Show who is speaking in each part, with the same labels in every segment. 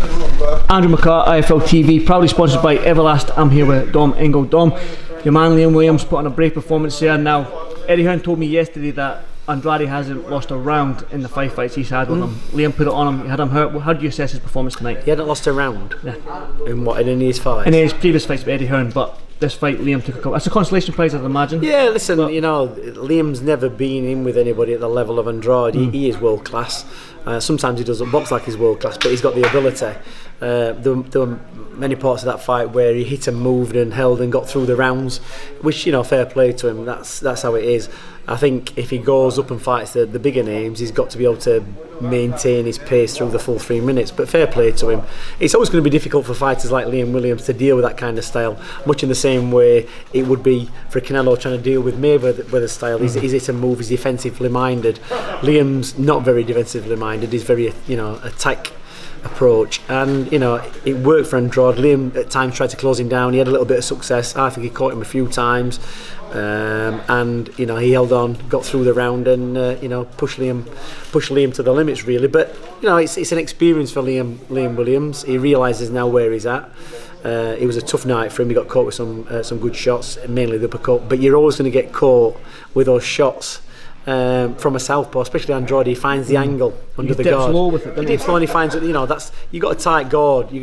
Speaker 1: Andrew McCart, IFL TV, proudly sponsored by Everlast. I'm here with Dom Ingle. Dom, your man Liam Williams put on a brave performance here. Now, Eddie Hearn told me yesterday that Andrade hasn't lost a round in the 5 fights he's had with him. Liam put it on him, he had him hurt. How do you assess his performance tonight?
Speaker 2: He hadn't lost a round?
Speaker 1: Yeah.
Speaker 2: In what, in any of his fights?
Speaker 1: In his previous fights with Eddie Hearn, but this fight Liam took a couple. That's a consolation prize, I'd imagine.
Speaker 2: Yeah, listen, Liam's never been in with anybody at the level of Andrade. He is world class. Sometimes he doesn't box like he's world class, but he's got the ability. There were many parts of that fight where he hit and moved and held and got through the rounds, which, fair play to him. That's how it is. I think if he goes up and fights the bigger names, he's got to be able to maintain his pace through the full 3 minutes. But fair play to him. It's always going to be difficult for fighters like Liam Williams to deal with that kind of style, much in the same way it would be for Canelo trying to deal with Mayweather's style. He's hit and move, he's defensively minded. Liam's not very defensively minded. He's very attack approach, and it worked for Andrade. Liam at times tried to close him down. He had a little bit of success. I think he caught him a few times, and he held on, got through the round, and pushed Liam to the limits really. But it's an experience for Liam Williams. He realises now where he's at. It was a tough night for him. He got caught with some good shots, mainly the uppercut. But you're always going to get caught with those shots. From a southpaw, especially Andrade, he finds the angle under the guard.
Speaker 1: Low with it,
Speaker 2: he dips low and he finds it. You got a tight guard. He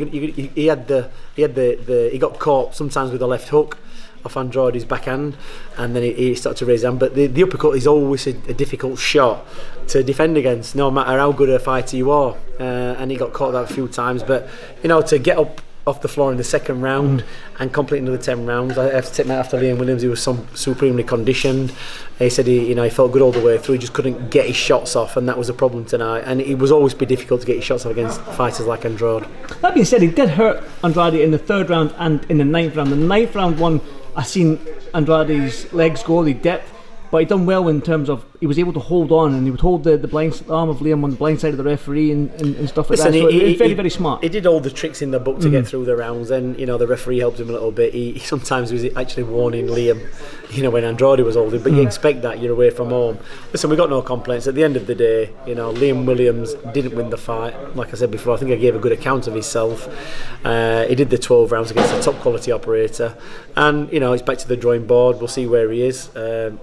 Speaker 2: got caught sometimes with the left hook off Andrade's backhand, and then he started to raise his hand. But the uppercut is always a difficult shot to defend against, no matter how good a fighter you are. And he got caught that a few times. But to get up off the floor in the second round and complete another 10 rounds. I have to take my after Liam Williams. He was supremely conditioned. He said he felt good all the way through. He just couldn't get his shots off, and that was a problem tonight. And it was always be difficult to get his shots off against fighters like Andrade.
Speaker 1: That being said, he did hurt Andrade in the 3rd round and in the 9th round. The 9th round one, I seen Andrade's legs go, he dipped, but he done well in terms of he was able to hold on, and he would hold the blind arm of Liam on the blind side of the referee and stuff like that. So he very, very smart.
Speaker 2: He did all the tricks in the book to get through the rounds, and the referee helped him a little bit. He sometimes was actually warning Liam, when Andrade was holding. But you expect that, you're away from home. Listen, we got no complaints. At the end of the day, Liam Williams didn't win the fight. Like I said before, I think I gave a good account of himself. He did the 12 rounds against a top quality operator, and he's back to the drawing board. We'll see where he is.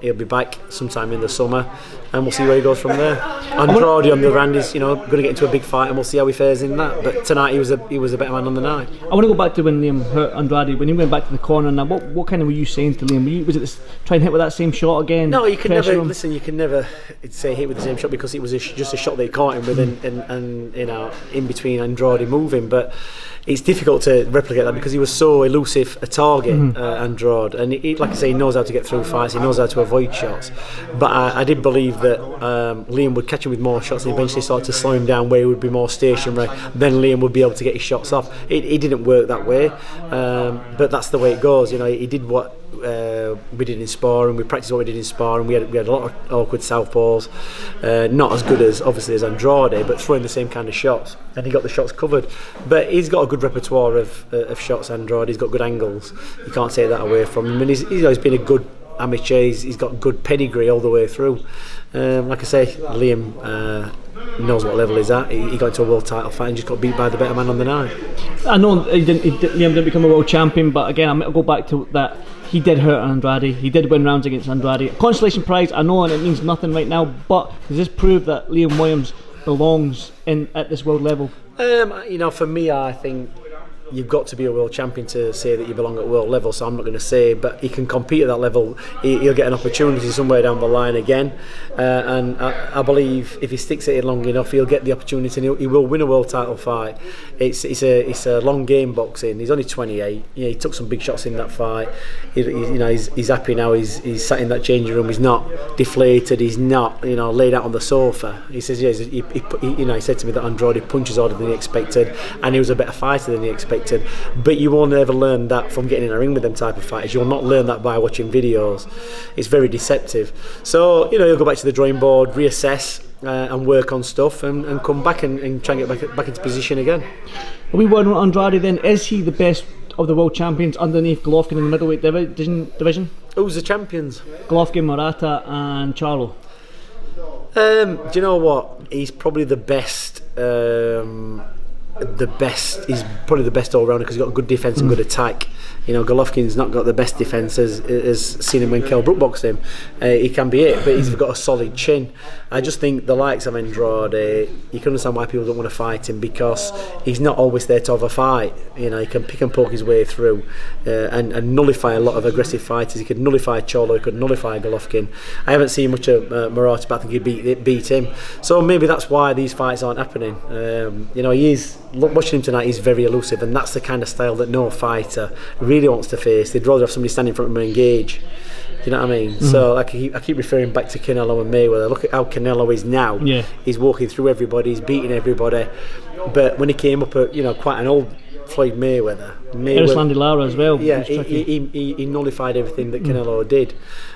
Speaker 2: He'll be back sometime in the summer, and we'll see where he goes from there. Andrade on the other hand is going to get into a big fight, and we'll see how he fares in that. But tonight he was a better man on the night.
Speaker 1: I want to go back to when Liam hurt Andrade, when he went back to the corner. Now, what kind of were you saying to Liam? Was it try and hit with that same shot again?
Speaker 2: No, you can never listen. You can never say hit with the same shot, because it was just a shot that he caught him with, and in between Andrade moving. But it's difficult to replicate that because he was so elusive a target, Andrade, and like I say, he knows how to get through fights. He knows how to avoid shots. But I did believe that Liam would catch him with more shots and eventually start to slow him down, where he would be more stationary. Then Liam would be able to get his shots off. It didn't work that way, but that's the way it goes. He did what we did in sparring. We practiced what we did in sparring. We had a lot of awkward southpaws, not as good as obviously as Andrade, but throwing the same kind of shots, and he got the shots covered. But he's got a good repertoire of shots. Andrade, he's got good angles. You can't take that away from him, and he's been a good amateur. He's got good pedigree all the way through. Like I say, Liam knows what level he's at. He got into a world title fight and just got beat by the better man on the night.
Speaker 1: I know Liam didn't become a world champion, but again, I'm going to go back to that. He did hurt Andrade. He did win rounds against Andrade. Consolation prize, I know, and it means nothing right now, but does this prove that Liam Williams belongs at this world level?
Speaker 2: For me, I think you've got to be a world champion to say that you belong at world level, so I'm not going to say, but he can compete at that level. He'll get an opportunity somewhere down the line again, and I believe if he sticks at it long enough, he'll get the opportunity and he will win a world title fight. It's a long game, boxing. He's only 28. He took some big shots in that fight. He's happy now. He's sat in that changing room. He's not deflated. He's not laid out on the sofa. He says he said to me that Andrade punches harder than he expected, and he was a better fighter than he expected. But you will never learn that from getting in a ring with them type of fighters. You'll not learn that by watching videos. It's very deceptive. So he'll go back to the drawing board, reassess, and work on stuff, and come back and try and get back into position again.
Speaker 1: Are we wondering Andrade then? Is he the best of the world champions underneath Golovkin in the middleweight division?
Speaker 2: Who's the champions?
Speaker 1: Golovkin, Murata, and Charlo.
Speaker 2: Do you know what? He's probably the best the best. He's probably the best all rounder because he's got good defence and good attack. You know, Golovkin's not got the best defence as seen him when Kell Brook boxed him. He can be it, but he's got a solid chin. I just think the likes of Andrade, you can understand why people don't want to fight him, because he's not always there to have a fight. You know, he can pick and poke his way through and nullify a lot of aggressive fighters. He could nullify Cholo, he could nullify Golovkin. I haven't seen much of Murata, but I think he'd beat him. So maybe that's why these fights aren't happening. You know, watching him tonight, he's very elusive, and that's the kind of style that no fighter really wants to face. They'd rather have somebody standing in front of them and engage. Do you know what I mean? So like I keep referring back to Canelo and Mayweather. Look at how Canelo is now. Yeah. He's walking through everybody, he's beating everybody. But when he came up at, you know, quite an old Floyd Mayweather,
Speaker 1: Erislandy Lara as well.
Speaker 2: Yeah, he nullified everything that Canelo did.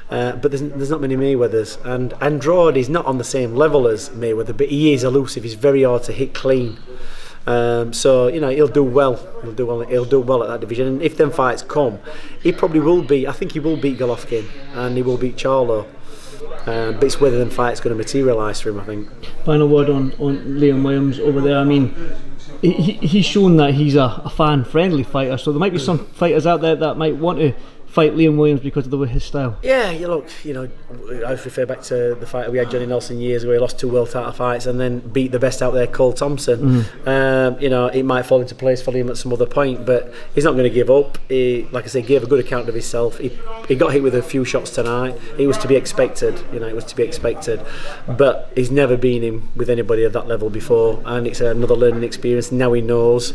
Speaker 2: But there's not many Mayweathers, and Andrade is not on the same level as Mayweather, but he is elusive. He's very hard to hit clean. So you know, he'll do well at that division, and if them fights come, he probably will beat. I think he will beat Golovkin and he will beat Charlo. But it's whether them fights going to materialise for him, I think.
Speaker 1: Final word on Liam Williams over there. I mean, he's shown that he's a fan-friendly fighter, so there might be some fighters out there that might want to fight Liam Williams because of his style. Yeah,
Speaker 2: look, you know, I refer back to the fight we had Johnny Nelson years ago. He lost 2 world title fights and then beat the best out there, Cole Thompson. You know, it might fall into place for him at some other point, but he's not going to give up. He, like I say, gave a good account of himself. He got hit with a few shots tonight. It was to be expected, you know, it was to be expected. But he's never been in with anybody of that level before, and it's another learning experience. Now he knows,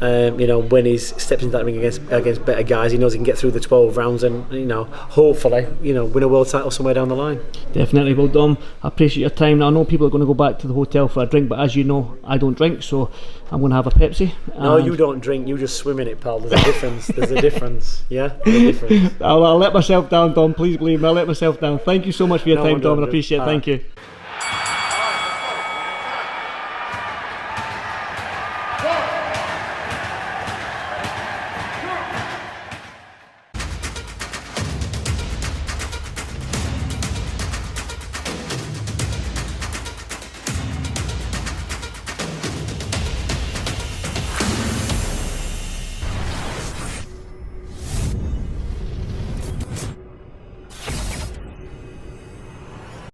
Speaker 2: you know, when he steps into that ring against better guys, he knows he can get through the 12 rounds and, you know, hopefully, you know, win a world title somewhere down the line.
Speaker 1: Definitely. Well, Dom, I appreciate your time. Now, I know people are going to go back to the hotel for a drink, but as you know, I don't drink, so I'm going to have a Pepsi.
Speaker 2: No, you don't drink, you just swim in it, pal. There's a difference. There's a difference. Yeah, there's a difference.
Speaker 1: I'll let myself down, Dom. Please believe me, I'll let myself down. Thank you so much for your time, Dom, and I appreciate it. Thank you.